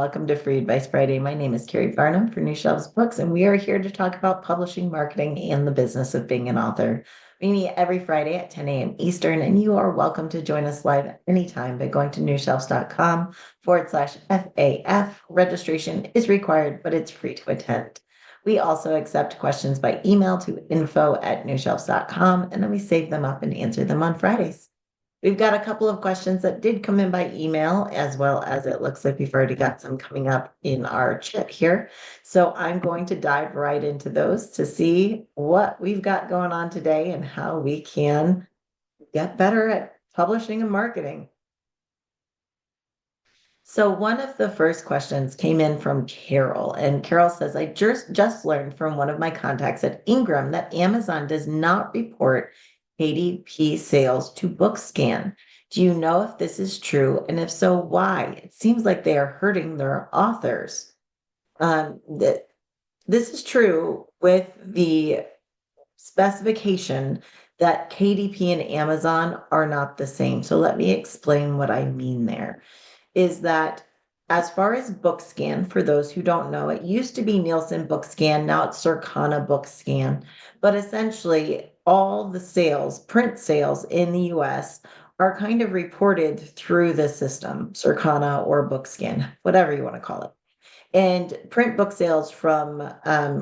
Welcome to Free Advice Friday. My name is Carrie Farnham for New Shelves Books, and we are here to talk about publishing, marketing, and the business of being an author. We meet every Friday at 10 a.m. Eastern, and you are welcome to join us live at any time by going to newshelves.com/FAF. Registration is required, but it's free to attend. We also accept questions by email to info@newshelves.com, and then we save them up and answer them on Fridays. We've got a couple of questions that did come in by email, as well as it looks like we've already got some coming up in our chat here. So I'm going to dive right into those to see what we've got going on today and how we can get better at publishing and marketing. So one of the first questions came in from Carol, and Carol says, I just learned from one of my contacts at Ingram that Amazon does not report KDP sales to BookScan. Do you know if this is true? And if so, why? It seems like they are hurting their authors. That this is true with the specification that KDP and Amazon are not the same. So let me explain what I mean there. Is that as far as BookScan, for those who don't know, it used to be Nielsen BookScan, now it's Circana BookScan. But essentially, all the sales, print sales in the US, are kind of reported through the system, Circana or BookScan, whatever you want to call it. And print book sales from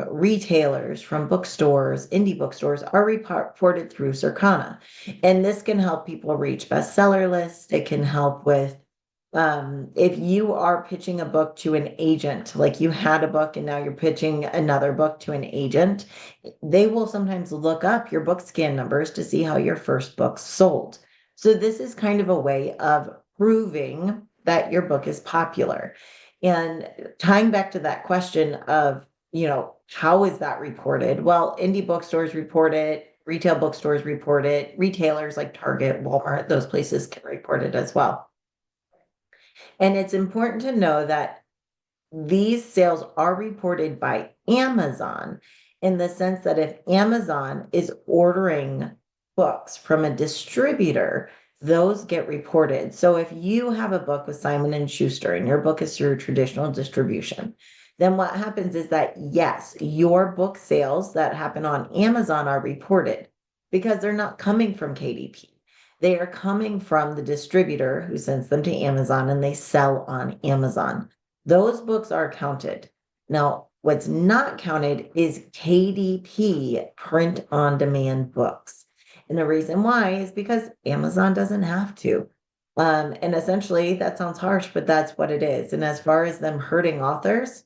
retailers, from bookstores, indie bookstores are reported through Circana. And this can help people reach bestseller lists. It can help with if you are pitching a book to an agent, like you had a book and now you're pitching another book to an agent, they will sometimes look up your book scan numbers to see how your first book sold. So this is kind of a way of proving that your book is popular. And tying back to that question of, how is that reported? Well, indie bookstores report it, retail bookstores report it, retailers like Target, Walmart, those places can report it as well. And it's important to know that these sales are reported by Amazon in the sense that if Amazon is ordering books from a distributor, those get reported. So if you have a book with Simon and Schuster and your book is through traditional distribution, then what happens is that yes, your book sales that happen on Amazon are reported because they're not coming from KDP. They are coming from the distributor who sends them to Amazon and they sell on Amazon. Those books are counted. Now, what's not counted is KDP print on demand books. And the reason why is because Amazon doesn't have to. And essentially, that sounds harsh, but that's what it is. And as far as them hurting authors,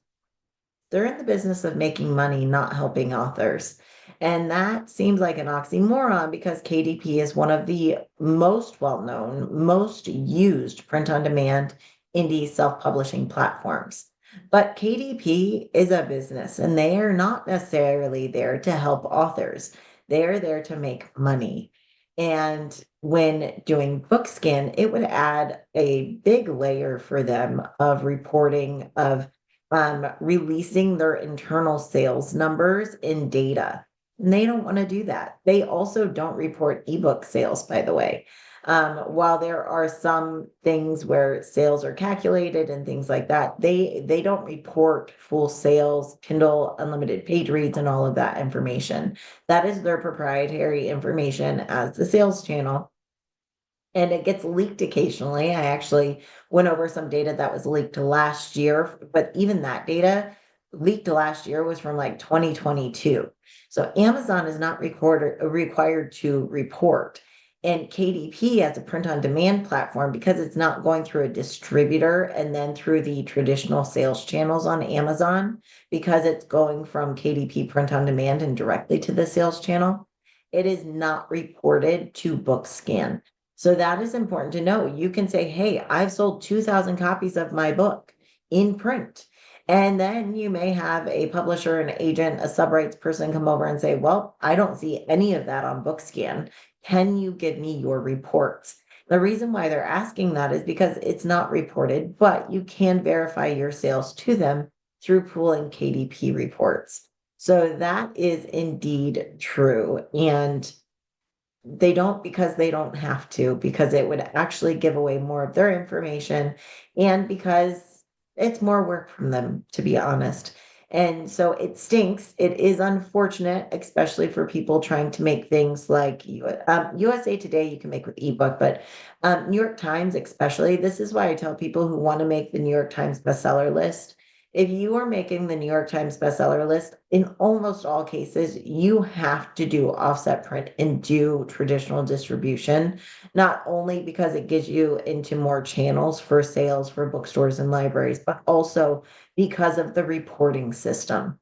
they're in the business of making money, not helping authors. And that seems like an oxymoron because KDP is one of the most well-known, most used print on demand indie self-publishing platforms. But KDP is a business and they are not necessarily there to help authors. They're there to make money. And when doing BookScan, it would add a big layer for them of reporting of releasing their internal sales numbers in data. And they don't want to do that. They also don't report ebook sales, by the way. While there are some things where sales are calculated and things like that, they don't report full sales, Kindle unlimited page reads, and all of that information. That is their proprietary information as the sales channel. And it gets leaked occasionally. I actually went over some data that was leaked last year, but even that data leaked last year was from like 2022. So Amazon is not required to report. And KDP as a print on demand platform, because it's not going through a distributor and then through the traditional sales channels on Amazon, because it's going from KDP print on demand and directly to the sales channel, it is not reported to BookScan. So that is important to know. You can say, hey, I've sold 2,000 copies of my book in print. And then you may have a publisher, an agent, a subrights person come over and say, well, I don't see any of that on BookScan. Can you give me your reports? The reason why they're asking that is because it's not reported, but you can verify your sales to them through pooling KDP reports. So that is indeed true. And they don't because they don't have to, because it would actually give away more of their information. And because it's more work from them, to be honest. And so it stinks. It is unfortunate, especially for people trying to make things like USA Today, you can make with ebook, but New York Times, especially, this is why I tell people who want to make the New York Times bestseller list. If you are making the New York Times bestseller list, in almost all cases, you have to do offset print and do traditional distribution, not only because it gets you into more channels for sales for bookstores and libraries, but also because of the reporting system.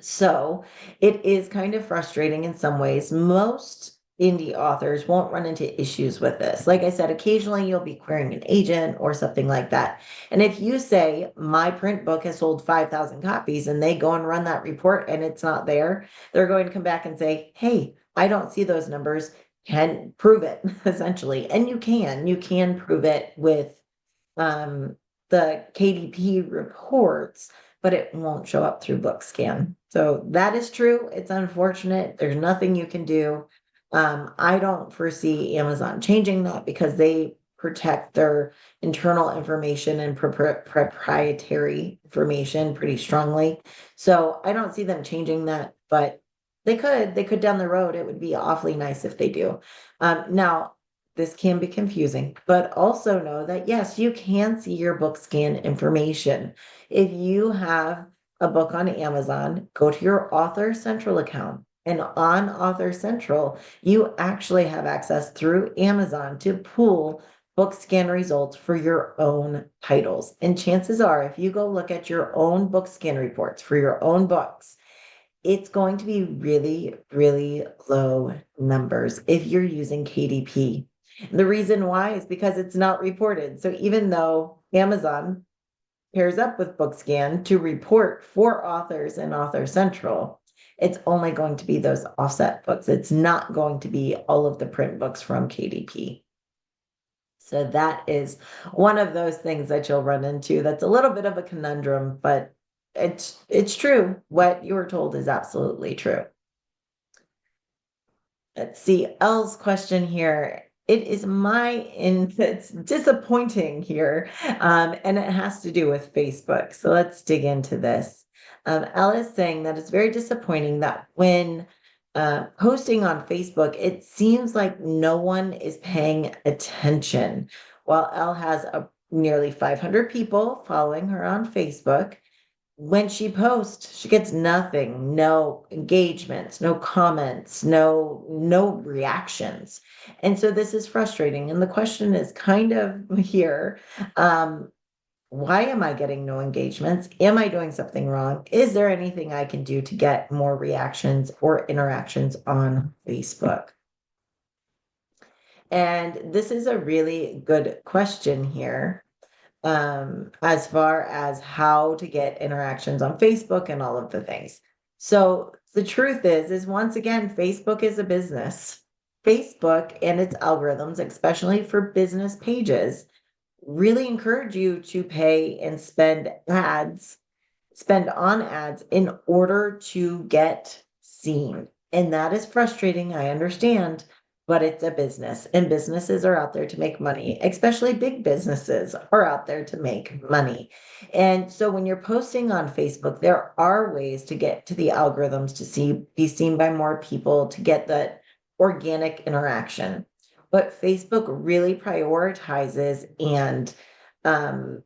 So it is kind of frustrating in some ways. Most indie authors won't run into issues with this. Like I said, occasionally you'll be querying an agent or something like that. And if you say my print book has sold 5,000 copies and they go and run that report and it's not there, they're going to come back and say, hey, I don't see those numbers. Can prove it essentially. And you can prove it with um, the KDP reports, but it won't show up through BookScan. So that is true. It's unfortunate. There's nothing you can do. I don't foresee Amazon changing that because they protect their internal information and proprietary information pretty strongly. So I don't see them changing that, but they could down the road. It would be awfully nice if they do. Now, this can be confusing, but also know that yes, you can see your book scan information. If you have a book on Amazon, go to your Author Central account. And on Author Central, you actually have access through Amazon to pull book scan results for your own titles. And chances are, if you go look at your own book scan reports for your own books, it's going to be really, really low numbers if you're using KDP. The reason why is because it's not reported. So even though Amazon pairs up with BookScan to report for authors in Author Central, it's only going to be those offset books. It's not going to be all of the print books from KDP. So that is one of those things that you'll run into. That's a little bit of a conundrum, but it's true. What you were told is absolutely true. Let's see, Elle's question here. It's disappointing here, and it has to do with Facebook. So let's dig into this. Elle is saying that it's very disappointing that when posting on Facebook, it seems like no one is paying attention. While Elle has nearly 500 people following her on Facebook, when she posts, she gets nothing, no engagements, no comments, no reactions. And so this is frustrating. And the question is kind of here, why am I getting no engagements? Am I doing something wrong? Is there anything I can do to get more reactions or interactions on Facebook? And this is a really good question here, as far as how to get interactions on Facebook and all of the things. So the truth is once again, Facebook is a business. Facebook and its algorithms, especially for business pages, really encourage you to pay and spend on ads in order to get seen. And that is frustrating, I understand, but it's a business and businesses are out there to make money, especially big businesses are out there to make money. And so when you're posting on Facebook, there are ways to get to the algorithms to be seen by more people to get that organic interaction. But Facebook really prioritizes and um,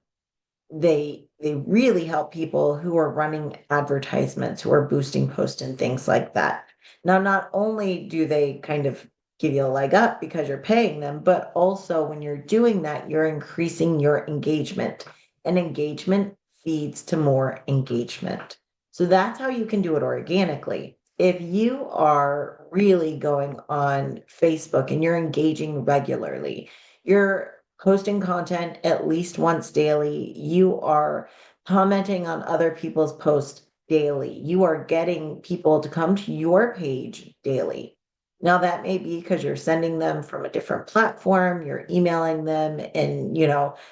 they really help people who are running advertisements, who are boosting posts and things like that. Now, not only do they kind of give you a leg up because you're paying them, but also when you're doing that, you're increasing your engagement, and engagement feeds to more engagement. So that's how you can do it organically. If you are really going on Facebook and you're engaging regularly, you're posting content at least once daily. You are commenting on other people's posts daily. You are getting people to come to your page daily. Now, that may be because you're sending them from a different platform, you're emailing them and,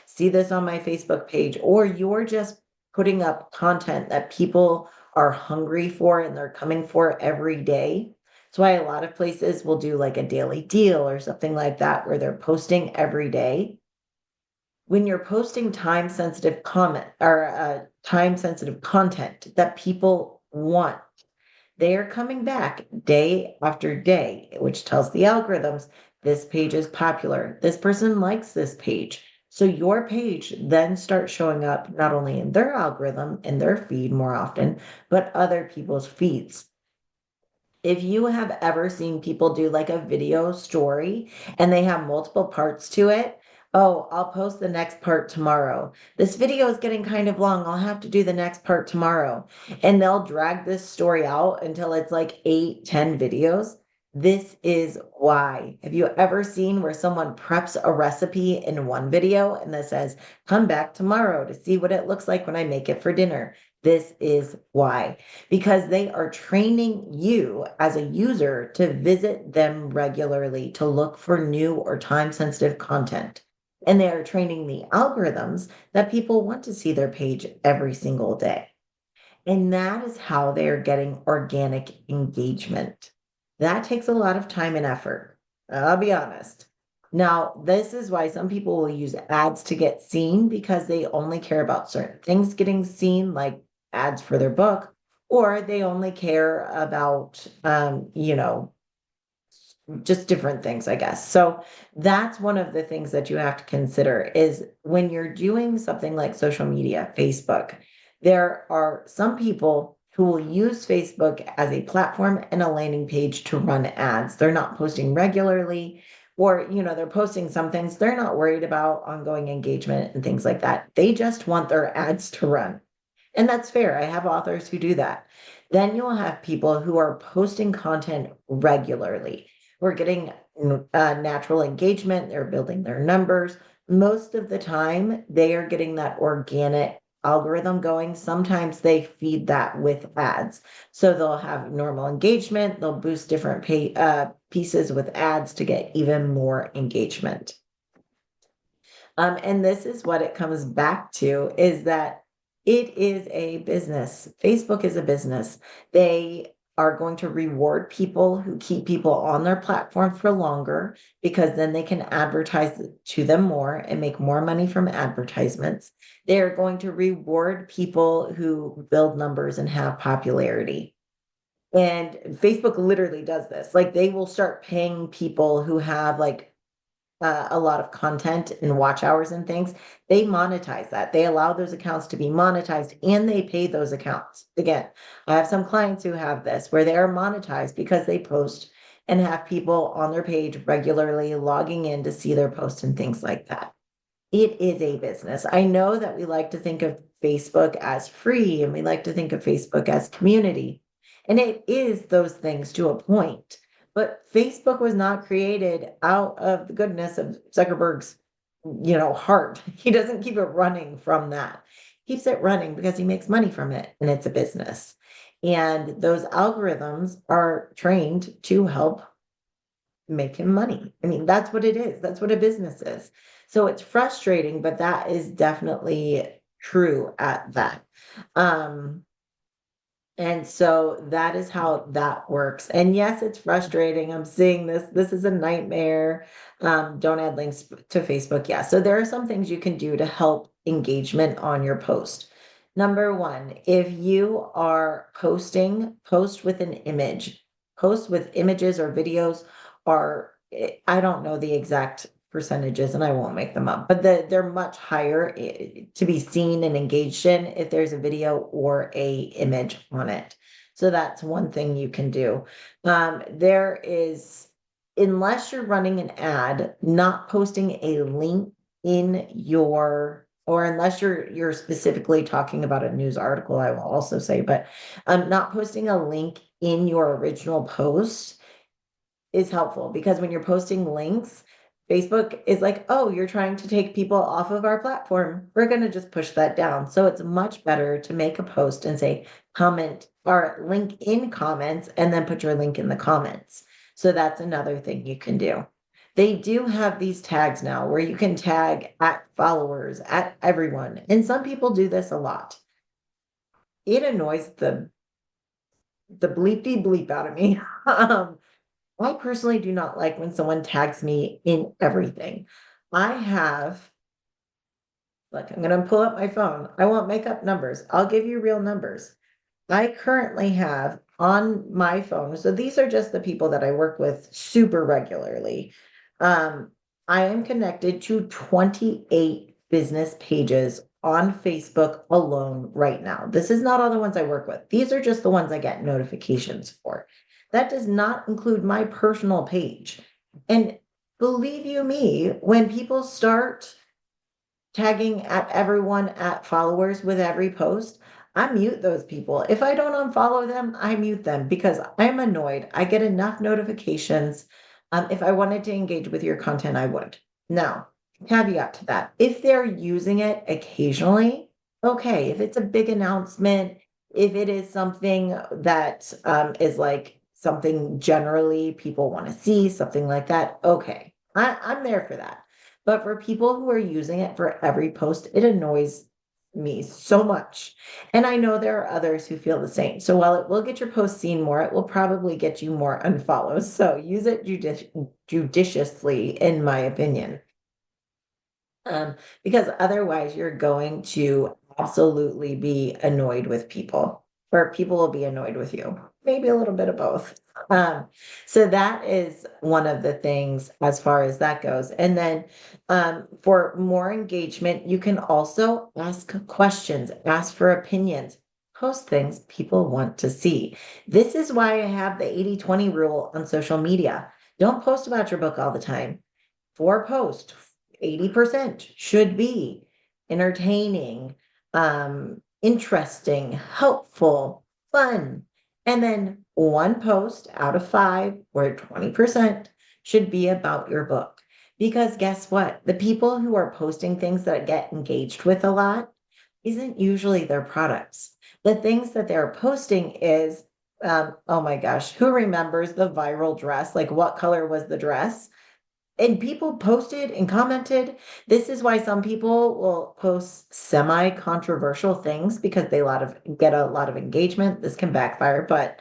see this on my Facebook page, or you're just putting up content that people are hungry for and they're coming for every day. That's why a lot of places will do like a daily deal or something like that, where they're posting every day. when you're posting time sensitive comment or time sensitive content that people want, they are coming back day after day, which tells the algorithms this page is popular. This person likes this page. So your page then starts showing up not only in their algorithm, in their feed more often, but other people's feeds. If you have ever seen people do like a video story and they have multiple parts to it, oh, I'll post the next part tomorrow. This video is getting kind of long. I'll have to do the next part tomorrow. And they'll drag this story out until it's like 8, 10 videos. This is why. Have you ever seen where someone preps a recipe in one video and that says, come back tomorrow to see what it looks like when I make it for dinner? This is why, because they are training you as a user to visit them regularly to look for new or time sensitive content. And they are training the algorithms that people want to see their page every single day. And that is how they are getting organic engagement. That takes a lot of time and effort. I'll be honest. Now, this is why some people will use ads to get seen because they only care about certain things getting seen, like ads for their book, or they only care about, just different things, I guess. So that's one of the things that you have to consider is when you're doing something like social media, Facebook, there are some people who will use Facebook as a platform and a landing page to run ads. They're not posting regularly, or they're posting some things. They're not worried about ongoing engagement and things like that. They just want their ads to run. And that's fair. I have authors who do that. Then you'll have people who are posting content regularly. We're getting natural engagement. They're building their numbers. Most of the time, they are getting that organic algorithm going. Sometimes they feed that with ads. So they'll have normal engagement. They'll boost different pieces with ads to get even more engagement. And this is what it comes back to is that it is a business. Facebook is a business. They are going to reward people who keep people on their platform for longer because then they can advertise to them more and make more money from advertisements. They're going to reward people who build numbers and have popularity. And Facebook literally does this. Like they will start paying people who have like a lot of content and watch hours and things, they monetize that. They allow those accounts to be monetized and they pay those accounts. Again, I have some clients who have this where they are monetized because they post and have people on their page regularly logging in to see their posts and things like that. It is a business. I know that we like to think of Facebook as free and we like to think of Facebook as community. And it is those things to a point. But Facebook was not created out of the goodness of Zuckerberg's, heart. He doesn't keep it running from that. He keeps it running because he makes money from it and it's a business. And those algorithms are trained to help make him money. I mean, that's what it is. That's what a business is. So it's frustrating, but that is definitely true at that. Um, and so that is how that works. And yes, it's frustrating. I'm seeing this. This is a nightmare. Don't add links to Facebook. Yeah. So there are some things you can do to help engagement on your post. Number one, if you are posting, post with an image, post with images or videos, or I don't know the exact percentages and I won't make them up, but they're much higher to be seen and engaged in if there's a video or a image on it. So that's one thing you can do. There is, unless you're running an ad, not posting a link in your, or unless you're specifically talking about a news article, I will also say, but not posting a link in your original post is helpful because when you're posting links, Facebook is like, oh, you're trying to take people off of our platform. We're going to just push that down. So it's much better to make a post and say comment or link in comments and then put your link in the comments. So that's another thing you can do. They do have these tags now where you can tag at followers, at everyone. And some people do this a lot. It annoys the bleepy bleep out of me. I personally do not like when someone tags me in everything. I have Look, I'm gonna pull up my phone. I won't make up numbers. I'll give you real numbers. I currently have on my phone, so these are just the people that I work with super regularly. Um, I am connected to 28 business pages on Facebook alone right now. This is not all the ones I work with. These are just the ones I get notifications for. That does not include my personal page. And believe you me, when people start tagging at everyone at followers with every post, I mute those people. If I don't unfollow them, I mute them because I'm annoyed. I get enough notifications. If I wanted to engage with your content, I would. Now, caveat to that, if they're using it occasionally, okay, if it's a big announcement, if it is something that is like something generally people want to see, something like that, okay, I'm there for that. But for people who are using it for every post, it annoys me so much. And I know there are others who feel the same. So while it will get your post seen more, it will probably get you more unfollows. So use it judiciously, in my opinion. Because otherwise you're going to absolutely be annoyed with people, or people will be annoyed with you. Maybe a little bit of both. So that is one of the things as far as that goes. And then for more engagement, you can also ask questions, ask for opinions, post things people want to see. This is why I have the 80-20 rule on social media. Don't post about your book all the time. For post, 80% should be entertaining, interesting, helpful, fun. And then one post out of five, or 20%, should be about your book. Because guess what? The people who are posting things that get engaged with a lot isn't usually their products. The things that they're posting is, oh my gosh, who remembers the viral dress? Like, what color was the dress? And people posted and commented. This is why some people will post semi-controversial things because they get a lot of engagement. This can backfire, but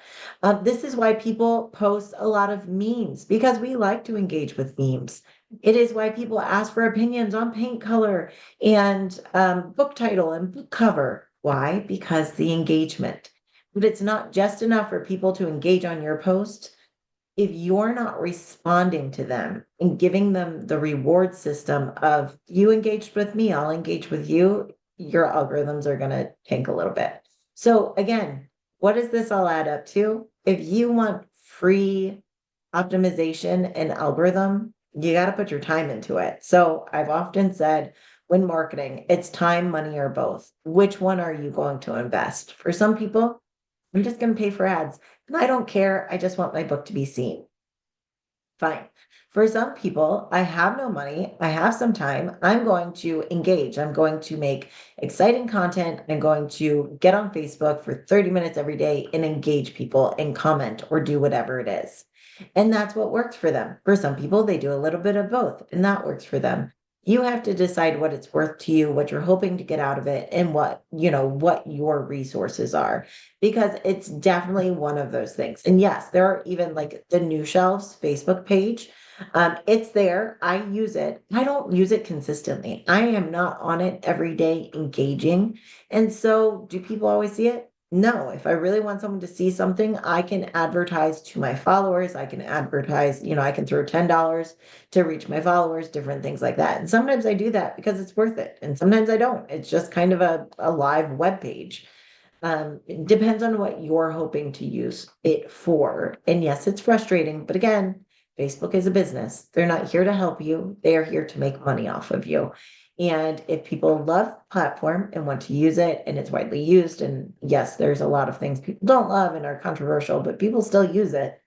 this is why people post a lot of memes because we like to engage with memes. It is why people ask for opinions on paint color and book title and book cover. Why? Because the engagement. But it's not just enough for people to engage on your post if you're not responding to them and giving them the reward system of you engaged with me, I'll engage with you, your algorithms are going to tank a little bit. So again, what does this all add up to? If you want free optimization and algorithm, you got to put your time into it. So I've often said when marketing, it's time, money, or both. Which one are you going to invest? For some people, I'm just going to pay for ads. And I don't care. I just want my book to be seen. Fine. For some people, I have no money. I have some time. I'm going to engage. I'm going to make exciting content. I'm going to get on Facebook for 30 minutes every day and engage people and comment or do whatever it is. And that's what works for them. For some people, they do a little bit of both, and that works for them. You have to decide what it's worth to you, what you're hoping to get out of it, and what your resources are, because it's definitely one of those things. And yes, there are even like the New Shelves Facebook page. It's there. I use it. I don't use it consistently. I am not on it every day engaging. And so, do people always see it? No. If I really want someone to see something, I can advertise to my followers. I can advertise, I can throw $10 to reach my followers, different things like that. And sometimes I do that because it's worth it. And sometimes I don't. It's just kind of a live web page. It depends on what you're hoping to use it for. And yes, it's frustrating, but again, Facebook is a business. They're not here to help you. They are here to make money off of you. And if people love the platform and want to use it and it's widely used, and yes, there's a lot of things people don't love and are controversial, but people still use it.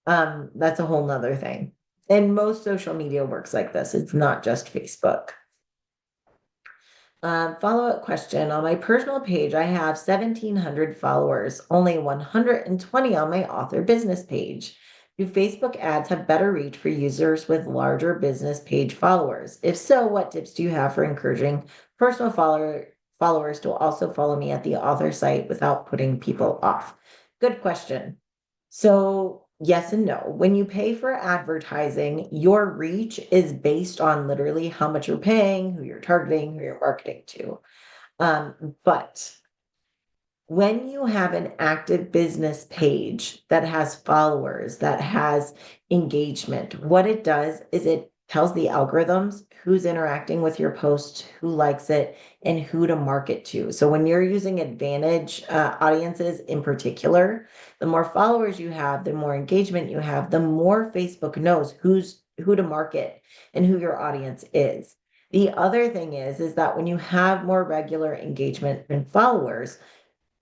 That's a whole nother thing. And most social media works like this. It's not just Facebook. Follow-up question. On my personal page, I have 1,700 followers, only 120 on my author business page. Do Facebook ads have better reach for users with larger business page followers? If so, what tips do you have for encouraging personal followers to also follow me at the author site without putting people off? Good question. So yes and no. When you pay for advertising, your reach is based on literally how much you're paying, who you're targeting, who you're marketing to. But when you have an active business page that has followers, that has engagement, what it does is it tells the algorithms who's interacting with your post, who likes it, and who to market to. So when you're using advantage audiences in particular, the more followers you have, the more engagement you have, the more Facebook knows who to market and who your audience is. The other thing is that when you have more regular engagement and followers,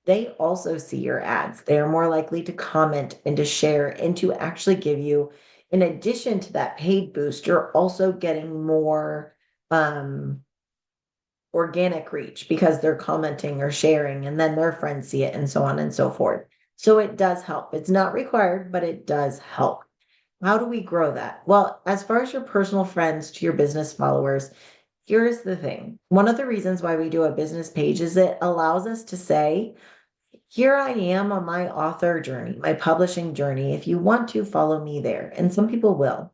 they also see your ads. They are more likely to comment and to share and to actually give you, in addition to that paid boost, you're also getting more um, organic reach because they're commenting or sharing, and then their friends see it, and so on and so forth. So it does help. It's not required, but it does help. How do we grow that? Well, as far as your personal friends to your business followers, here's the thing. One of the reasons why we do a business page is it allows us to say, here I am on my author journey, my publishing journey. If you want to follow me there, and some people will,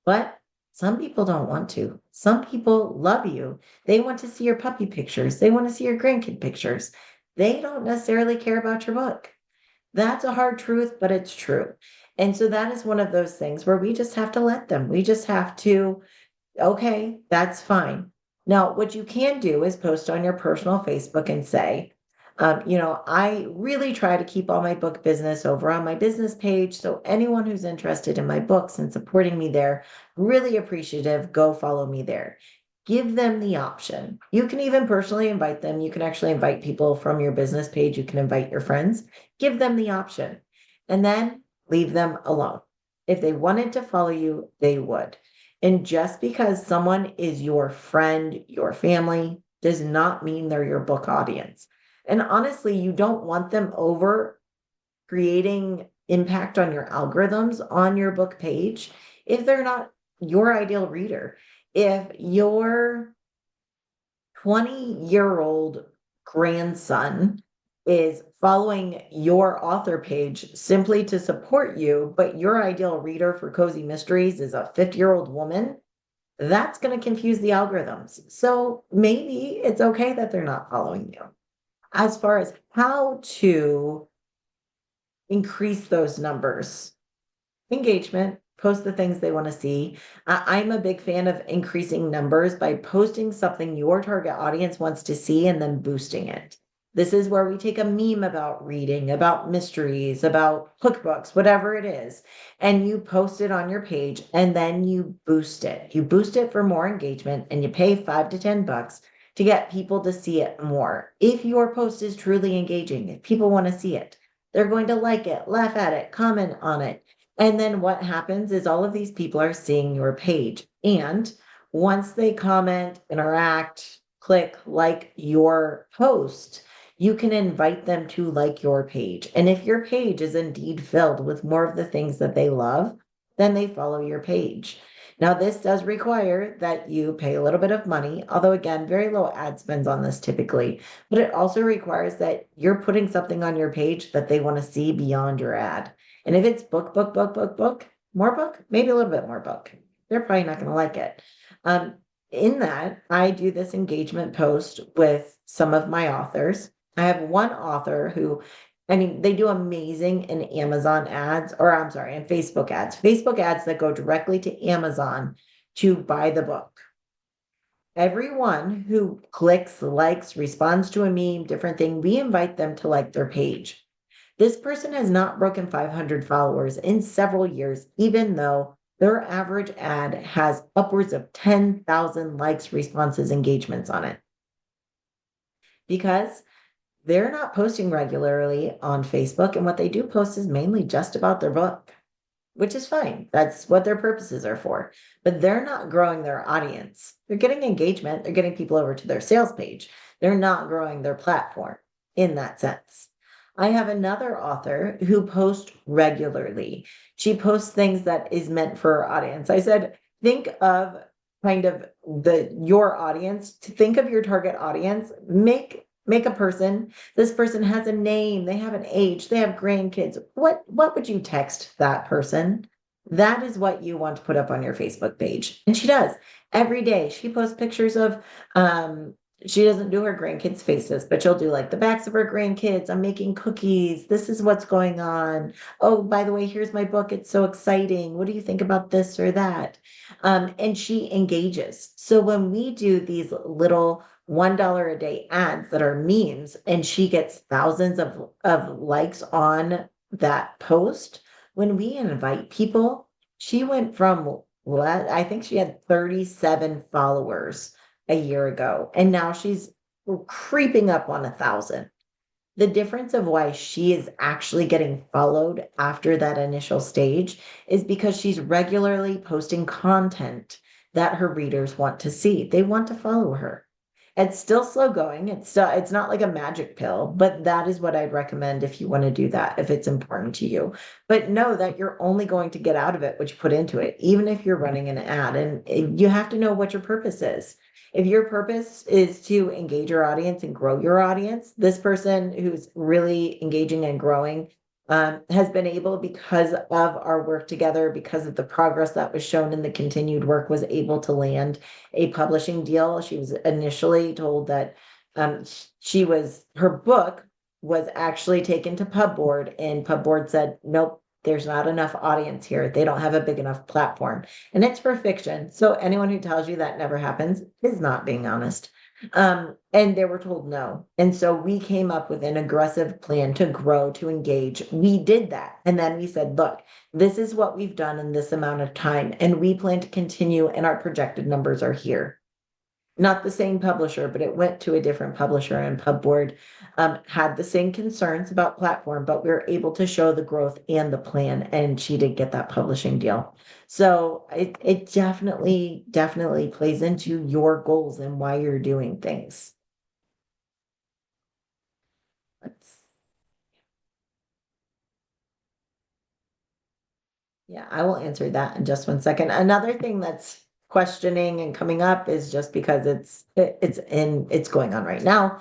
but some people don't want to. Some people love you. They want to see your puppy pictures. They want to see your grandkid pictures. They don't necessarily care about your book. That's a hard truth, but it's true. And so that is one of those things where we just have to let them. We just have to, okay, that's fine. Now, what you can do is post on your personal Facebook and say, I really try to keep all my book business over on my business page. So anyone who's interested in my books and supporting me there, really appreciative, go follow me there. Give them the option. You can even personally invite them. You can actually invite people from your business page. You can invite your friends. Give them the option and then leave them alone. If they wanted to follow you, they would. And just because someone is your friend, your family, does not mean they're your book audience. And honestly, you don't want them over creating impact on your algorithms on your book page if they're not your ideal reader. If your 20-year-old grandson is following your author page simply to support you, but your ideal reader for Cozy Mysteries is a 50-year-old woman, that's going to confuse the algorithms. So maybe it's okay that they're not following you. As far as how to increase those numbers, engagement, post the things they want to see. I'm a big fan of increasing numbers by posting something your target audience wants to see and then boosting it. This is where we take a meme about reading, about mysteries, about cookbooks, whatever it is, and you post it on your page and then you boost it. You boost it for more engagement and you pay $5 to $10 to get people to see it more. If your post is truly engaging, if people want to see it, they're going to like it, laugh at it, comment on it. And then what happens is all of these people are seeing your page. And once they comment, interact, click, like your post, you can invite them to like your page. And if your page is indeed filled with more of the things that they love, then they follow your page. Now, this does require that you pay a little bit of money, although again, very low ad spends on this typically, but it also requires that you're putting something on your page that they want to see beyond your ad. And if it's book, more book, maybe a little bit more book, they're probably not going to like it. In that, I do this engagement post with some of my authors. I have one author who, I mean, they do amazing in Amazon ads, or I'm sorry, in Facebook ads that go directly to Amazon to buy the book. Everyone who clicks, likes, responds to a meme, different thing, we invite them to like their page. This person has not broken 500 followers in several years, even though their average ad has upwards of 10,000 likes, responses, engagements on it. Because they're not posting regularly on Facebook, and what they do post is mainly just about their book, which is fine. That's what their purposes are for. But they're not growing their audience. They're getting engagement, they're getting people over to their sales page. They're not growing their platform in that sense. I have another author who posts regularly. She posts things that is meant for her audience. I said, think of kind of your audience, to think of your target audience, make make a person. This person has a name, they have an age, they have grandkids. What would you text that person? That is what you want to put up on your Facebook page. And she does every day. She posts pictures of, she doesn't do her grandkids' faces, but she'll do like the backs of her grandkids. I'm making cookies. This is what's going on. Oh, by the way, here's my book. It's so exciting. What do you think about this or that? And she engages. So when we do these little $1 a day ads that are memes, and she gets thousands of likes on that post, when we invite people, she went from, well, I think she had 37 followers a year ago, and now she's creeping up on 1,000. The difference of why she is actually getting followed after that initial stage is because she's regularly posting content that her readers want to see. They want to follow her. It's still slow going. It's not like a magic pill, but that is what I'd recommend if you want to do that, if it's important to you. But know that you're only going to get out of it what you put into it, even if you're running an ad. And you have to know what your purpose is. If your purpose is to engage your audience and grow your audience, this person who's really engaging and growing has been able, because of our work together, because of the progress that was shown in the continued work, was able to land a publishing deal. She was initially told that her book was actually taken to Pubboard, and Pubboard said, nope, there's not enough audience here. They don't have a big enough platform. And it's for fiction. So anyone who tells you that never happens is not being honest. And they were told no. And so we came up with an aggressive plan to grow, to engage. We did that. And then we said, look, this is what we've done in this amount of time, and we plan to continue, and our projected numbers are here. Not the same publisher, but it went to a different publisher, and Pubboard had the same concerns about platform, but we were able to show the growth and the plan, and she did get that publishing deal. So it definitely plays into your goals and why you're doing things. Let's, yeah, I will answer that in just one second. Another thing that's questioning and coming up is, just because it's going on right now,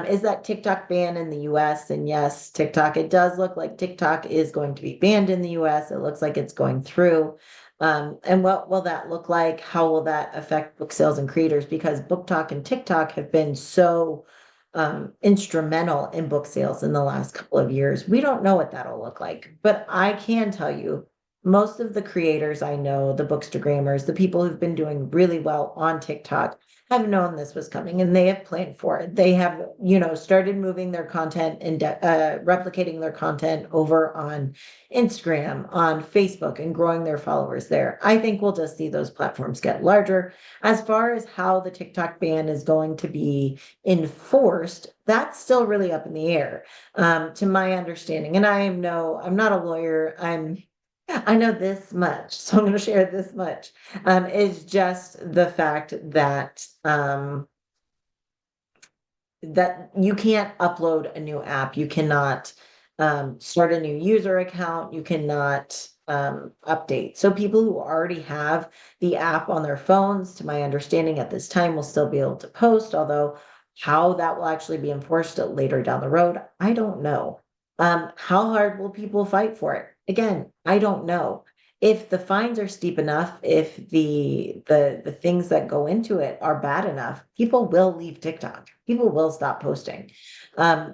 is that TikTok ban in the US. And yes, TikTok, it does look like TikTok is going to be banned in the US. It looks like it's going through. And what will that look like? How will that affect book sales and creators? Because BookTok and TikTok have been so instrumental in book sales in the last couple of years. We don't know what that'll look like, but I can tell you, most of the creators I know, the Bookstagrammers, the people who've been doing really well on TikTok, have known this was coming, and they have planned for it. They have, started moving their content and replicating their content over on Instagram, on Facebook, and growing their followers there. I think we'll just see those platforms get larger. As far as how the TikTok ban is going to be enforced, that's still really up in the air, to my understanding. And I'm not a lawyer. I know this much, so I'm going to share this much. Is just the fact that you can't upload a new app. You cannot start a new user account. You cannot update. So people who already have the app on their phones, to my understanding at this time, will still be able to post, although how that will actually be enforced later down the road, I don't know. How hard will people fight for it? Again, I don't know. If the fines are steep enough, if the things that go into it are bad enough, people will leave TikTok. People will stop posting.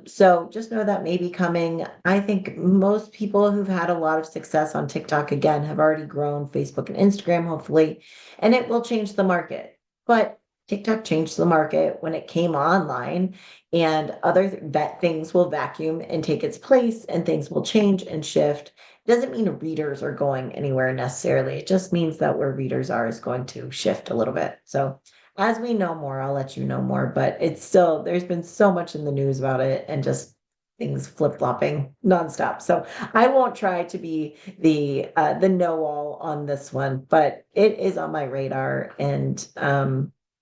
So just know that may be coming. I think most people who've had a lot of success on TikTok, again, have already grown Facebook and Instagram, hopefully, and it will change the market. But TikTok changed the market when it came online, and that things will vacuum and take its place, and things will change and shift. Doesn't mean readers are going anywhere necessarily. It just means that where readers are is going to shift a little bit. So as we know more, I'll let you know more, but there's been so much in the news about it, and just things flip-flopping nonstop. So I won't try to be the know-all on this one, but it is on my radar. And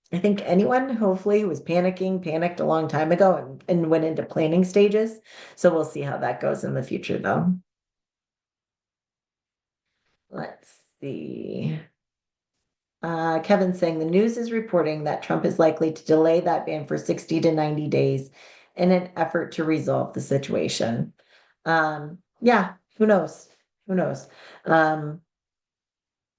I think anyone, hopefully, who was panicked a long time ago, and went into planning stages. So we'll see how that goes in the future, though. Let's see. Kevin's saying the news is reporting that Trump is likely to delay that ban for 60 to 90 days in an effort to resolve the situation. Yeah, who knows? Who knows? Um,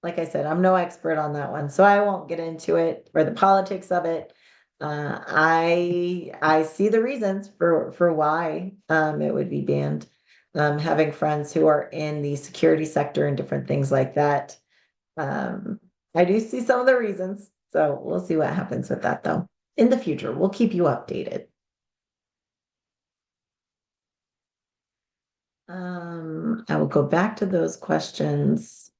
like I said, I'm no expert on that one, so I won't get into it or the politics of it. I see the reasons for why it would be banned. Having friends who are in the security sector and different things like that. Um, I do see some of the reasons, so we'll see what happens with that though. In the future, we'll keep you updated. I will go back to those questions.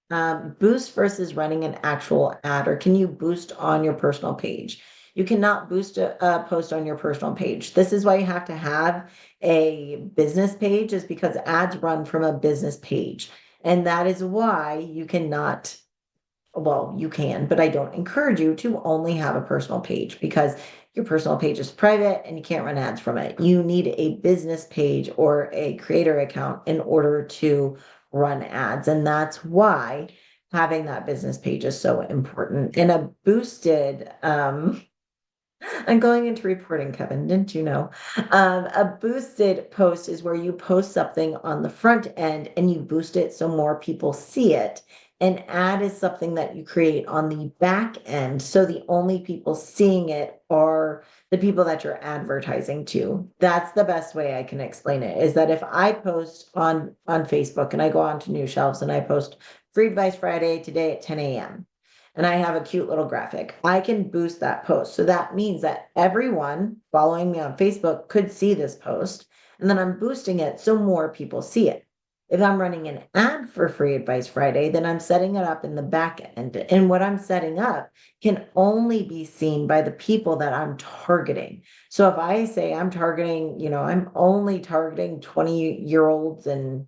Boost versus running an actual ad, or can you boost on your personal page? You cannot boost a post on your personal page. This is why you have to have a business page, is because ads run from a business page. And that is why you cannot, well, you can, but I don't encourage you to only have a personal page, because your personal page is private and you can't run ads from it. You need a business page or a creator account in order to run ads. And that's why having that business page is so important. And a boosted, I'm going into reporting, Kevin, didn't you know? A boosted post is where you post something on the front end and you boost it so more people see it. An ad is something that you create on the back end. So the only people seeing it are the people that you're advertising to. That's the best way I can explain it, is that if I post on Facebook and I go on to New Shelves and I post Free Advice Friday today at 10 a.m. and I have a cute little graphic, I can boost that post. So that means that everyone following me on Facebook could see this post, and then I'm boosting it so more people see it. If I'm running an ad for Free Advice Friday, then I'm setting it up in the back end. And what I'm setting up can only be seen by the people that I'm targeting. So if I say I'm targeting, I'm only targeting 20-year-olds in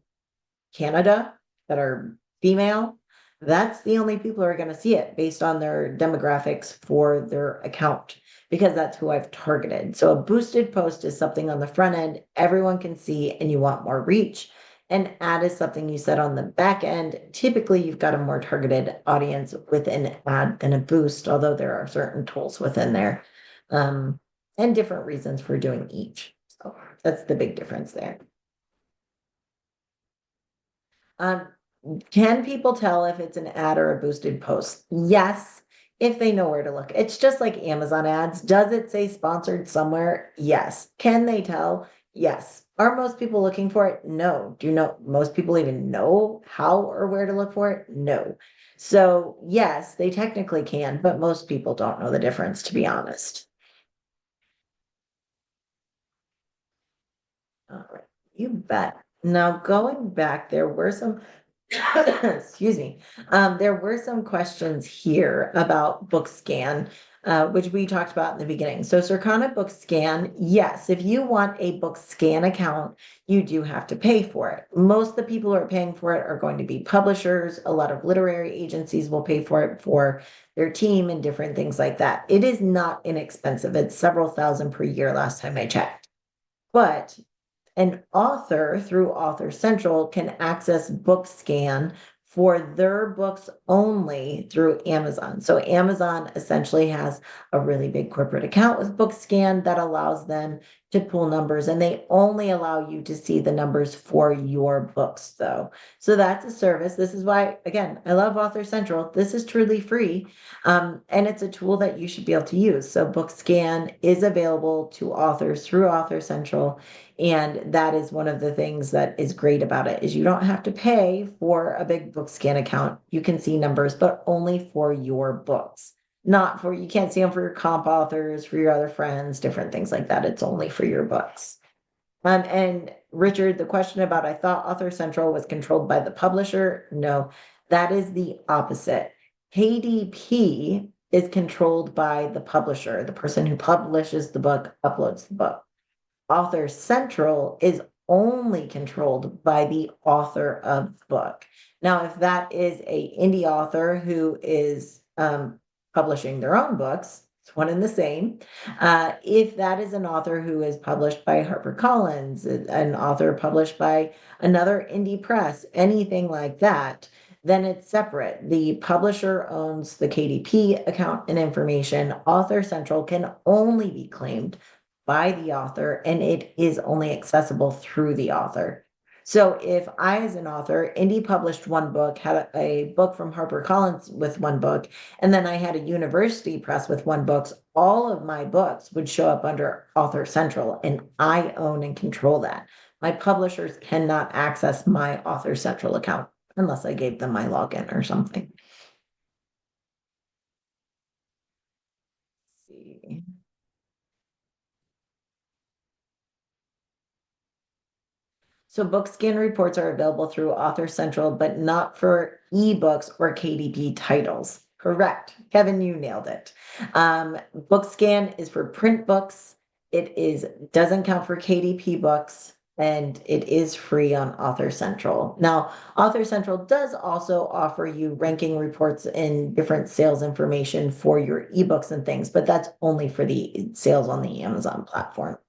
Canada that are female, that's the only people who are going to see it based on their demographics for their account, because that's who I've targeted. So a boosted post is something on the front end everyone can see and you want more reach. An ad is something you set on the back end. Typically, you've got a more targeted audience with an ad than a boost, although there are certain tools within there, um, and different reasons for doing each. So that's the big difference there. Um, can people tell if it's an ad or a boosted post? Yes, if they know where to look. It's just like Amazon ads. Does it say sponsored somewhere? Yes. Can they tell? Yes. Are most people looking for it? No. Do you know most people even know how or where to look for it? No. So, yes, they technically can, but most people don't know the difference, to be honest. All right, you bet. Now, going back, there were some excuse me. There were some questions here about BookScan, which we talked about in the beginning. So Circana BookScan, yes, if you want a BookScan account, you do have to pay for it. Most of the people who are paying for it are going to be publishers. A lot of literary agencies will pay for it for their team and different things like that. It is not inexpensive. It's several thousand per year last time I checked. But an author through Author Central can access BookScan for their books only through Amazon. So Amazon essentially has a really big corporate account with BookScan that allows them to pull numbers, and they only allow you to see the numbers for your books though. So that's a service. This is why, again, I love Author Central. This is truly free. And it's a tool that you should be able to use. So BookScan is available to authors through Author Central. And that is one of the things that is great about it, is you don't have to pay for a big BookScan account. You can see numbers, but only for your books. Not for, you can't see them for your comp authors, for your other friends, different things like that. It's only for your books. And Richard, the question about, I thought Author Central was controlled by the publisher. No, that is the opposite. KDP is controlled by the publisher. The person who publishes the book uploads the book. Author Central is only controlled by the author of the book. Now, if that is a indie author who is publishing their own books, it's one and the same. If that is an author who is published by HarperCollins, an author published by another indie press, anything like that, then it's separate. The publisher owns the KDP account and information. Author Central can only be claimed by the author and it is only accessible through the author. So if I, as an author, indie published one book, had a book from HarperCollins with one book, and then I had a university press with one book, all of my books would show up under Author Central, and I own and control that. My publishers cannot access my Author Central account unless I gave them my login or something. Let's see. So book scan reports are available through Author Central, but not for ebooks or KDP titles. Correct. Kevin, you nailed it. Book scan is for print books. Doesn't count for KDP books, and it is free on Author Central. Now, Author Central does also offer you ranking reports and different sales information for your ebooks and things, but that's only for the sales on the Amazon platform.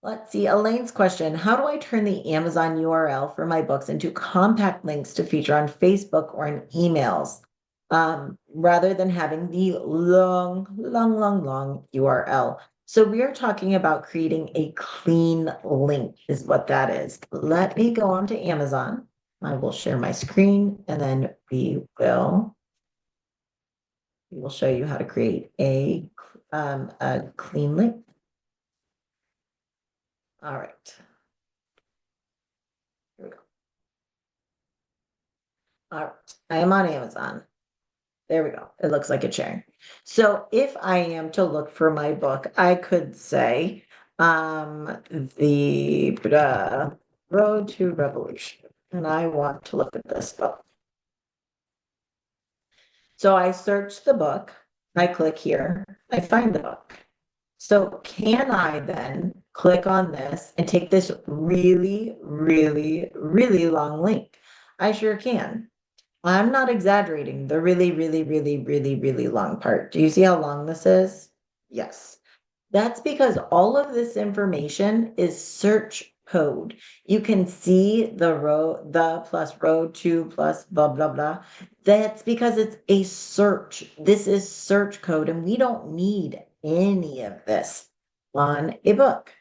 Let's see, Elaine's question, how do I turn the Amazon URL for my books into compact links to feature on Facebook or in emails, rather than having the long URL? So we are talking about creating a clean link is what that is. Let me go on to Amazon. I will share my screen and then we will show you how to create a clean link. All right. Here we go. All right. I am on Amazon. There we go. It looks like it's sharing. So if I am to look for my book, I could say the Road to Revolution. And I want to look at this book. So I search the book, I click here, I find the book. So can I then click on this and take this really long link? I sure can. I'm not exaggerating the really long part. Do you see how long this is? Yes. That's because all of this information is search code. You can see the plus row to plus blah, blah, blah. That's because it's a search. This is search code, and we don't need any of this on a book.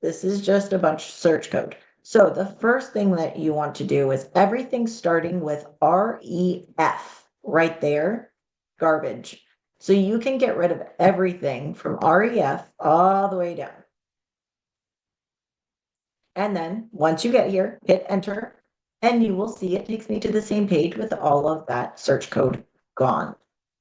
This is just a bunch of search code. So the first thing that you want to do is everything starting with REF right there, garbage. So you can get rid of everything from REF all the way down. And then once you get here, hit enter, and you will see it takes me to the same page with all of that search code gone.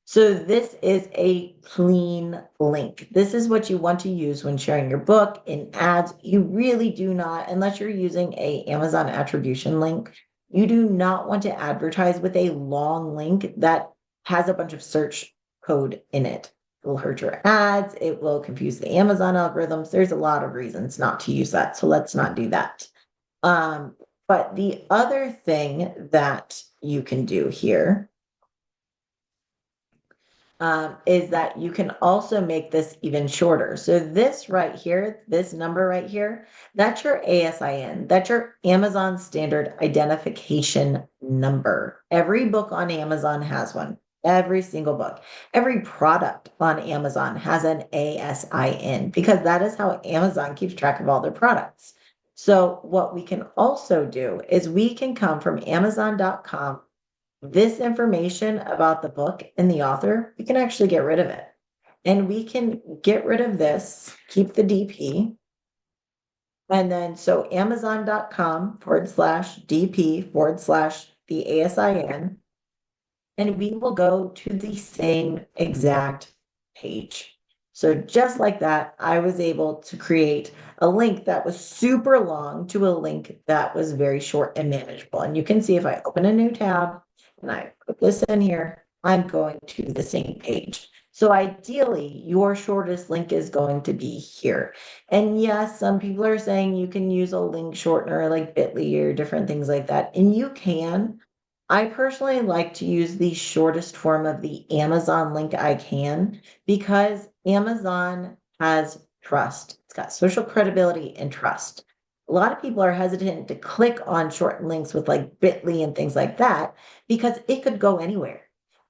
So this is a clean link. This is what you want to use when sharing your book in ads. You really do not, unless you're using a Amazon attribution link, you do not want to advertise with a long link that has a bunch of search code in it. It will hurt your ads. It will confuse the Amazon algorithms. There's a lot of reasons not to use that. So let's not do that. But the other thing that you can do here is that you can also make this even shorter. So this right here, this number right here, that's your ASIN. That's your Amazon Standard Identification Number. Every book on Amazon has one. Every single book. Every product on Amazon has an ASIN because that is how Amazon keeps track of all their products. So what we can also do is we can come from Amazon.com. This information about the book and the author, we can actually get rid of it. And we can get rid of this, keep the DP. And then so Amazon.com/DP/the ASIN. And we will go to the same exact page. So just like that, I was able to create a link that was super long to a link that was very short and manageable. And you can see if I open a new tab, and I put this in here, I'm going to the same page. So ideally, your shortest link is going to be here. And yes, some people are saying you can use a link shortener like Bitly or different things like that. And you can. I personally like to use the shortest form of the Amazon link I can because Amazon has trust. It's got social credibility and trust. A lot of people are hesitant to click on shortened links with like Bitly and things like that because it could go anywhere.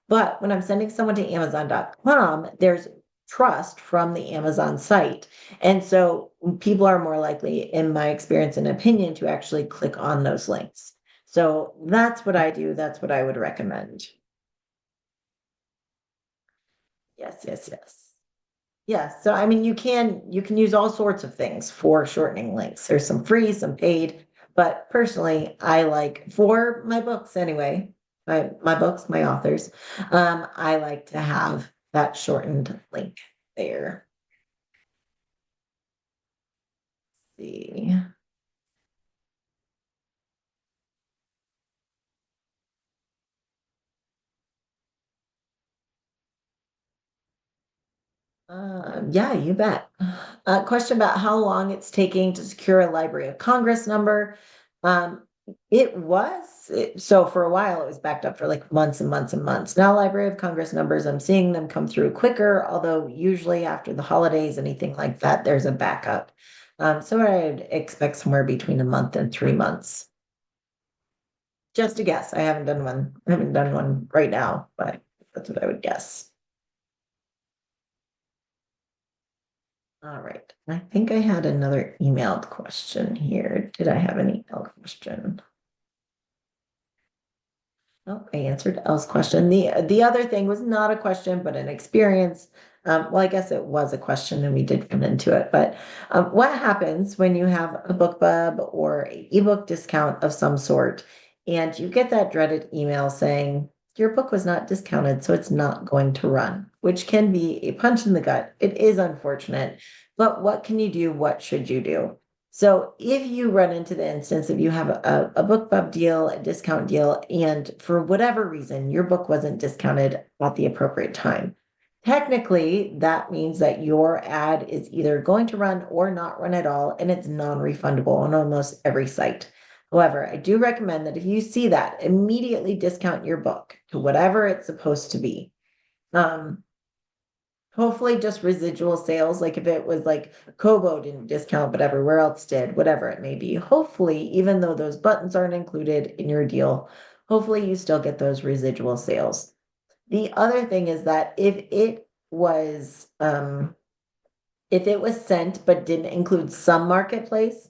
But when I'm sending someone to Amazon.com, there's trust from the Amazon site. And so people are more likely, in my experience and opinion, to actually click on those links. So that's what I do. That's what I would recommend. Yes, yes, yes. Yes. So I mean, you can use all sorts of things for shortening links. There's some free, some paid, but personally, I like for my books anyway, my books, my authors, I like to have that shortened link there. See. Yeah, you bet. Question about how long it's taking to secure a Library of Congress number. Um, so for a while it was backed up for like months and months and months. Now Library of Congress numbers, I'm seeing them come through quicker, although usually after the holidays, anything like that, there's a backup. So I'd expect somewhere between a month and 3 months. Just a guess. I haven't done one. I haven't done one right now, but that's what I would guess. All right. I think I had another emailed question here. Did I have an email question? Oh, I answered Elle's question. The other thing was not a question, but an experience. Well, I guess it was a question and we did come into it, but what happens when you have a BookBub or a ebook discount of some sort and you get that dreaded email saying your book was not discounted, so it's not going to run, which can be a punch in the gut. It is unfortunate, but what can you do? What should you do? So if you run into the instance of you have a BookBub deal, a discount deal, and for whatever reason, your book wasn't discounted at the appropriate time, technically that means that your ad is either going to run or not run at all, and it's non-refundable on almost every site. However, I do recommend that if you see that, immediately discount your book to whatever it's supposed to be. Um, Hopefully just residual sales, like if it was like Kobo didn't discount, but everywhere else did, whatever it may be. Hopefully, even though those buttons aren't included in your deal, hopefully you still get those residual sales. The other thing is that if it was sent but didn't include some marketplace,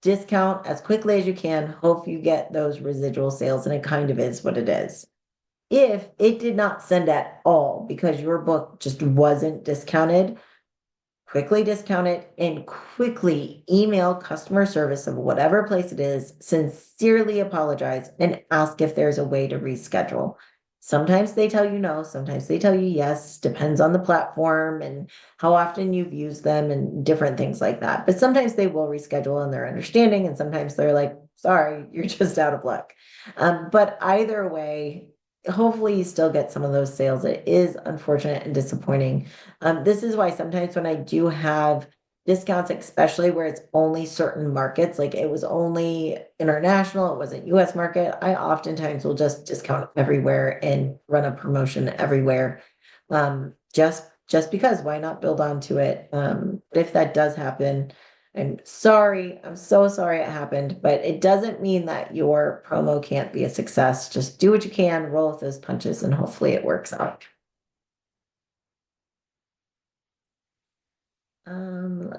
discount as quickly as you can, hope you get those residual sales, and it kind of is what it is. If it did not send at all because your book just wasn't discounted, quickly discount it and quickly email customer service of whatever place it is, sincerely apologize and ask if there's a way to reschedule. Sometimes they tell you no, sometimes they tell you yes, depends on the platform and how often you've used them and different things like that. But sometimes they will reschedule and they're understanding, and sometimes they're like, sorry, you're just out of luck. But either way, hopefully you still get some of those sales. It is unfortunate and disappointing. This is why sometimes when I do have discounts, especially where it's only certain markets, like it was only international, it wasn't US market, I oftentimes will just discount everywhere and run a promotion everywhere. Just because why not build onto it? If that does happen, I'm sorry. I'm so sorry it happened, but it doesn't mean that your promo can't be a success. Just do what you can, roll with those punches, and hopefully it works out. Um,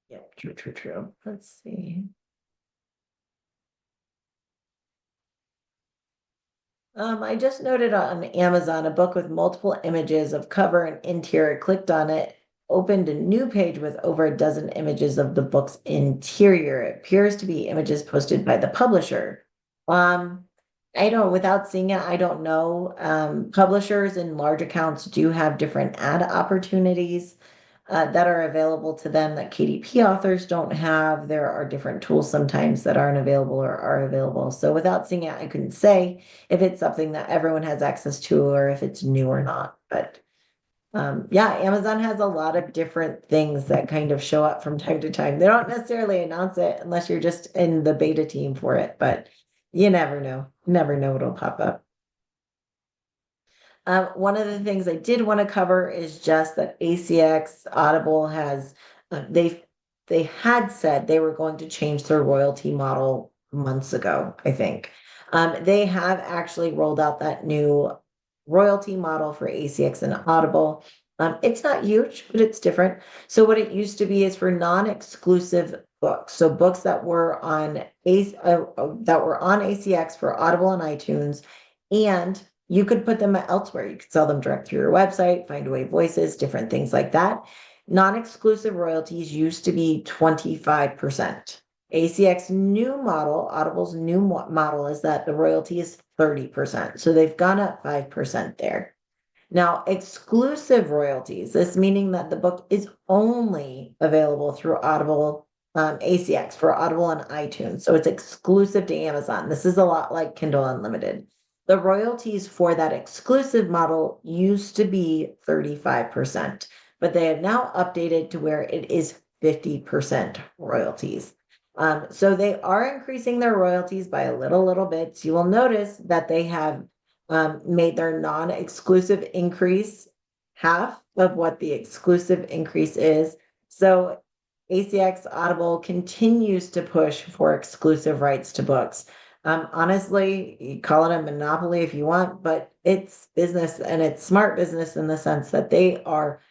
Yep, true, true, true. Let's see. I just noted on Amazon a book with multiple images of cover and interior. Clicked on it, opened a new page with over a dozen images of the book's interior. It appears to be images posted by the publisher. Um, I don't, without seeing it, I don't know. Publishers and large accounts do have different ad opportunities that are available to them that KDP authors don't have. There are different tools sometimes that aren't available or are available. So without seeing it, I couldn't say if it's something that everyone has access to or if it's new or not. But yeah, Amazon has a lot of different things that kind of show up from time to time. They don't necessarily announce it unless you're just in the beta team for it, but you never know. Never know what'll pop up. One of the things I did want to cover is just that ACX Audible has they had said they were going to change their royalty model months ago, I think. They have actually rolled out that new royalty model for ACX and Audible. It's not huge, but it's different. So what it used to be is for non-exclusive books. So books that were on ACX for Audible and iTunes, and you could put them elsewhere. You could sell them direct through your website, Findaway Voices, different things like that. Non-exclusive royalties used to be 25%. ACX new model, Audible's new model is that the royalty is 30%. So they've gone up 5% there. Now, exclusive royalties, this meaning that the book is only available through Audible, ACX for Audible and iTunes. So it's exclusive to Amazon. This is a lot like Kindle Unlimited. The royalties for that exclusive model used to be 35%, but they have now updated to where it is 50% royalties. So they are increasing their royalties by a little bit. So you will notice that they have made their non-exclusive increase half of what the exclusive increase is. So ACX Audible continues to push for exclusive rights to books. Honestly, you call it a monopoly if you want, but it's business, and it's smart business in the sense that they are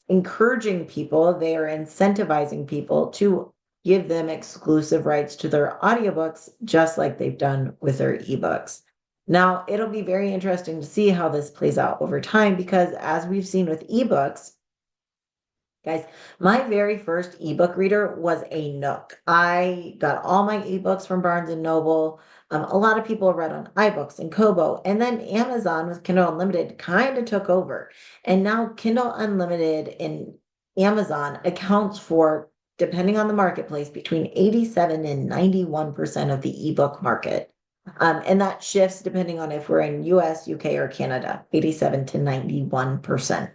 encouraging people, they are incentivizing people to give them exclusive rights to their audiobooks, just like they've done with their ebooks. Now, it'll be very interesting to see how this plays out over time, because as we've seen with ebooks, guys, my very first ebook reader was a Nook. I got all my ebooks from Barnes and Noble. A lot of people read on iBooks and Kobo, and then Amazon with Kindle Unlimited kind of took over. And now Kindle Unlimited and Amazon accounts for, depending on the marketplace, between 87 and 91% of the ebook market. And that shifts depending on if we're in US, UK, or Canada, 87 to 91%.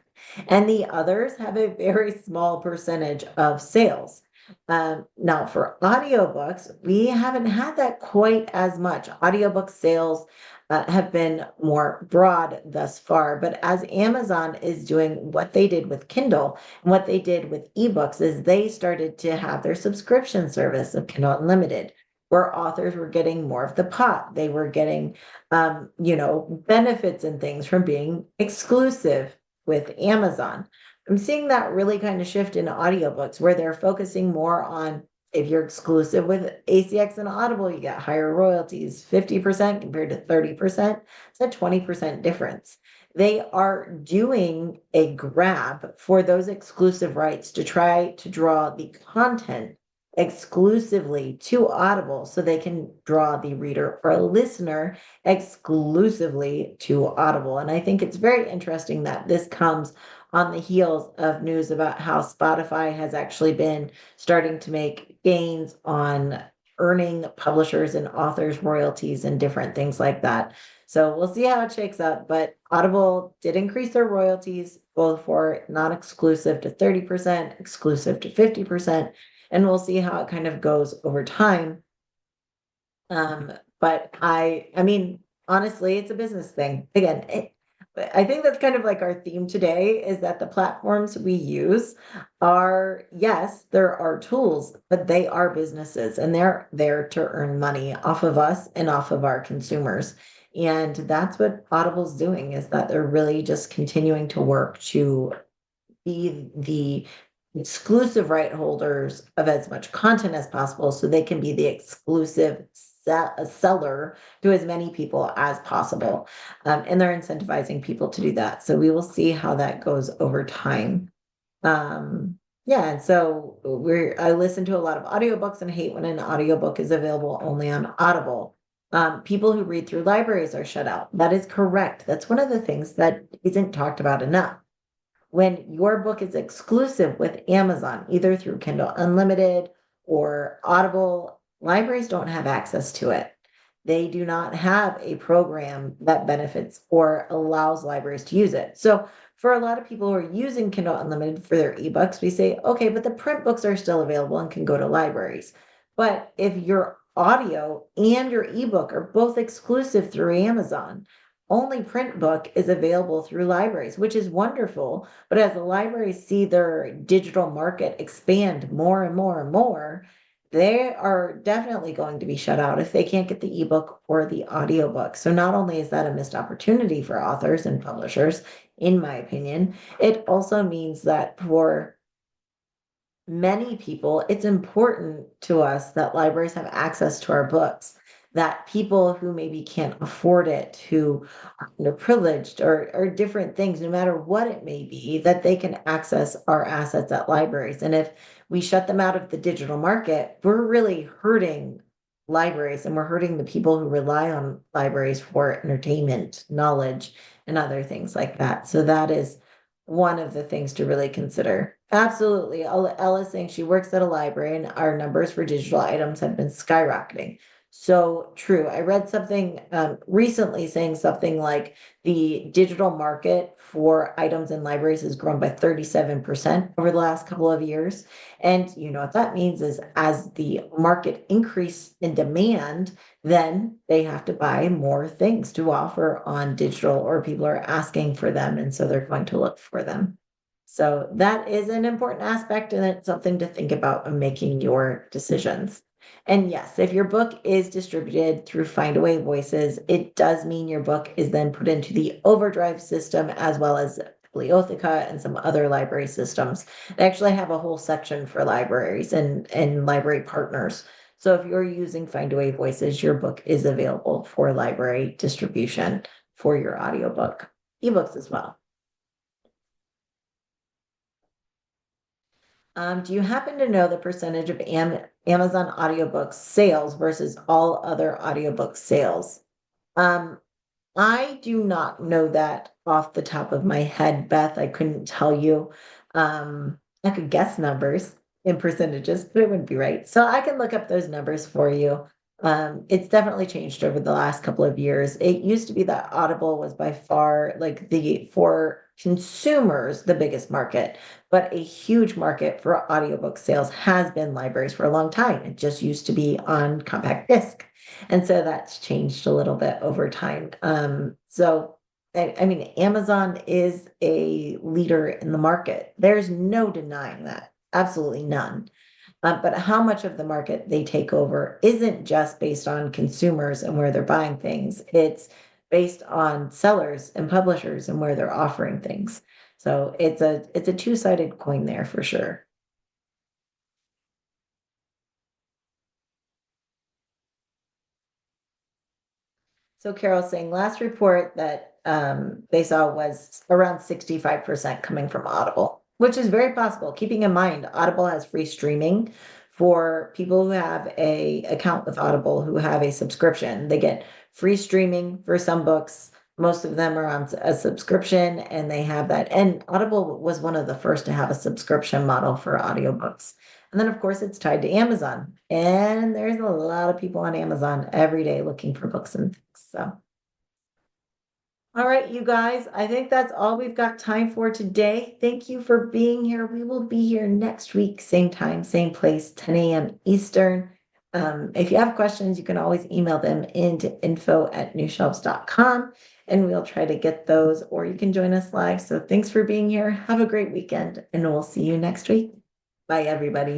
And the others have a very small percentage of sales. Now, for audiobooks, we haven't had that quite as much. Audiobook sales have been more broad thus far, but as Amazon is doing what they did with Kindle and what they did with ebooks, is they started to have their subscription service of Kindle Unlimited, where authors were getting more of the pot. They were getting, benefits and things from being exclusive with Amazon. I'm seeing that really kind of shift in audiobooks, where they're focusing more on, if you're exclusive with ACX and Audible, you get higher royalties, 50% compared to 30%. It's a 20% difference. They are doing a grab for those exclusive rights to try to draw the content exclusively to Audible, so they can draw the reader or listener exclusively to Audible. And I think it's very interesting that this comes on the heels of news about how Spotify has actually been starting to make gains on earning publishers and authors royalties and different things like that. So we'll see how it shakes out. But Audible did increase their royalties, both for non-exclusive to 30%, exclusive to 50%. And we'll see how it kind of goes over time. But I mean, honestly, it's a business thing. Again, I think that's kind of like our theme today, is that the platforms we use are, yes, there are tools, but they are businesses, and they're there to earn money off of us and off of our consumers. And that's what Audible's doing, is that they're really just continuing to work to be the exclusive right holders of as much content as possible, so they can be the exclusive seller to as many people as possible. And they're incentivizing people to do that. So we will see how that goes over time. Yeah, and so I listen to a lot of audiobooks and hate when an audiobook is available only on Audible. People who read through libraries are shut out. That is correct. That's one of the things that isn't talked about enough. When your book is exclusive with Amazon, either through Kindle Unlimited or Audible, libraries don't have access to it. They do not have a program that benefits or allows libraries to use it. So for a lot of people who are using Kindle Unlimited for their ebooks, we say, okay, but the print books are still available and can go to libraries. But if your audio and your ebook are both exclusive through Amazon, only print book is available through libraries, which is wonderful. But as the libraries see their digital market expand more and more and more, they are definitely going to be shut out if they can't get the ebook or the audiobook. So not only is that a missed opportunity for authors and publishers, in my opinion, it also means that for many people, it's important to us that libraries have access to our books, that people who maybe can't afford it, who are underprivileged or different things, no matter what it may be, that they can access our assets at libraries. And if we shut them out of the digital market, we're really hurting libraries and we're hurting the people who rely on libraries for entertainment, knowledge, and other things like that. So that is one of the things to really consider. Absolutely. Ella is saying she works at a library and our numbers for digital items have been skyrocketing. So true. I read something recently saying something like the digital market for items in libraries has grown by 37% over the last couple of years. And you know what that means is as the market increase in demand, then they have to buy more things to offer on digital, or people are asking for them, and so they're going to look for them. So that is an important aspect, and it's something to think about when making your decisions. And yes, if your book is distributed through Findaway Voices, it does mean your book is then put into the Overdrive system as well as Bibliotheca and some other library systems. They actually have a whole section for libraries and library partners. So if you're using Findaway Voices, your book is available for library distribution for your audiobook, ebooks as well. Do you happen to know the percentage of Amazon audiobooks sales versus all other audiobook sales? Um, I do not know that off the top of my head, Beth. I couldn't tell you. I could guess numbers in percentages, but it wouldn't be right. So I can look up those numbers for you. It's definitely changed over the last couple of years. It used to be that Audible was by far like the for consumers the biggest market, but a huge market for audiobook sales has been libraries for a long time. It just used to be on compact disc. And so that's changed a little bit over time. So I mean, Amazon is a leader in the market. There's no denying that. Absolutely none. But how much of the market they take over isn't just based on consumers and where they're buying things. It's based on sellers and publishers and where they're offering things. So it's a two-sided coin there for sure. So Carol's saying last report that they saw was around 65% coming from Audible, which is very possible. Keeping in mind, Audible has free streaming for people who have a account with Audible who have a subscription. They get free streaming for some books. Most of them are on a subscription and they have that. And Audible was one of the first to have a subscription model for audiobooks. And then, of course, it's tied to Amazon. And there's a lot of people on Amazon every day looking for books and things. So, all right, you guys, I think that's all we've got time for today. Thank you for being here. We will be here next week, same time, same place, 10 a.m. Eastern. If you have questions, you can always email them into info@newshelves.com and we'll try to get those, or you can join us live. So thanks for being here. Have a great weekend, and we'll see you next week. Bye, everybody.